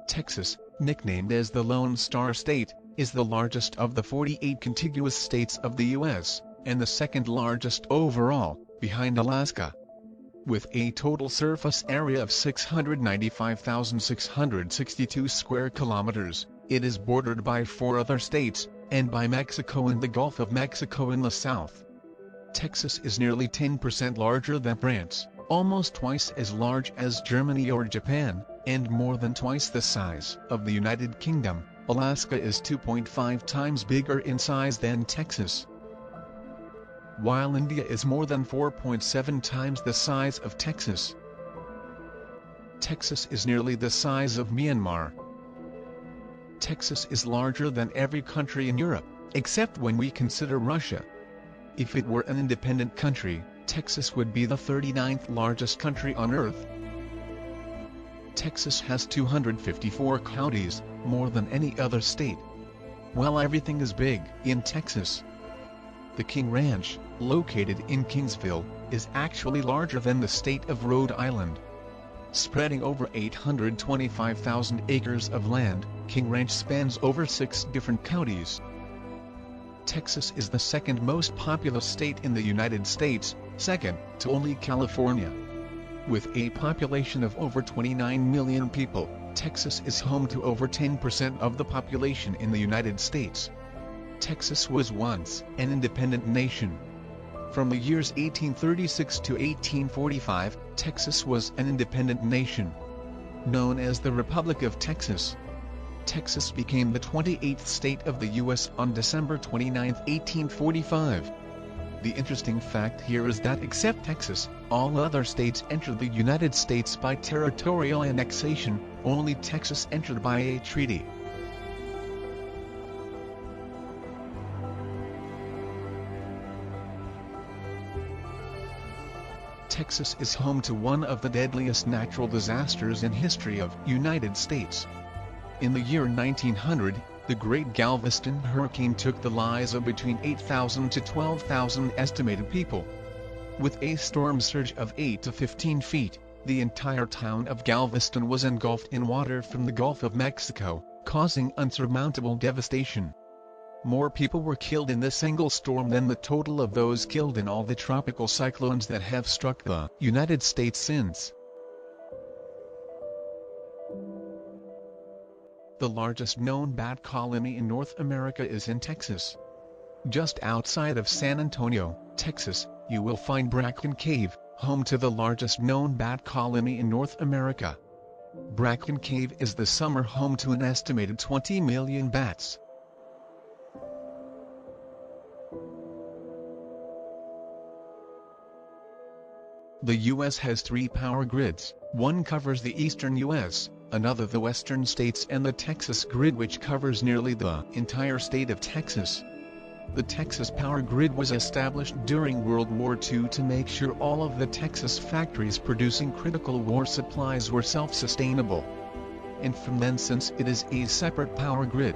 Texas, nicknamed as the Lone Star State, is the largest of the 48 contiguous states of the U.S., and the second largest overall, behind Alaska. With a total surface area of 695,662 square kilometers, it is bordered by 4 other states, and by Mexico and the Gulf of Mexico in the south. Texas is nearly 10% larger than France, almost twice as large as Germany or Japan, and more than twice the size of the United Kingdom. Alaska is 2.5 times bigger in size than Texas, while India is more than 4.7 times the size of Texas. Texas is nearly the size of Myanmar. Texas is larger than every country in Europe, except when we consider Russia. If it were an independent country, Texas would be the 39th largest country on Earth. Texas has 254 counties, more than any other state. Well, everything is big in Texas. The King Ranch, located in Kingsville, is actually larger than the state of Rhode Island. Spreading over 825,000 acres of land, King Ranch spans over 6 different counties. Texas is the second most populous state in the United States, second to only California. With a population of over 29 million people, Texas is home to over 10% of the population in the United States. Texas was once an independent nation. From the years 1836 to 1845, Texas was an independent nation, known as the Republic of Texas. Texas became the 28th state of the U.S. on December 29, 1845. The interesting fact here is that except Texas, all other states entered the United States by territorial annexation, only Texas entered by a treaty. Texas is home to one of the deadliest natural disasters in history of United States. In the year 1900, the Great Galveston hurricane took the lives of between 8,000 to 12,000 estimated people. With a storm surge of 8 to 15 feet, the entire town of Galveston was engulfed in water from the Gulf of Mexico, causing unsurmountable devastation. More people were killed in this single storm than the total of those killed in all the tropical cyclones that have struck the United States since. The largest known bat colony in North America is in Texas. Just outside of San Antonio, Texas, you will find Bracken Cave, home to the largest known bat colony in North America. Bracken Cave is the summer home to an estimated 20 million bats. The U.S. has 3 power grids. One covers the eastern U.S., another the western states, and the Texas grid, which covers nearly the entire state of Texas. The Texas power grid was established during World War II to make sure all of the Texas factories producing critical war supplies were self-sustainable. And from then, since it is a separate power grid,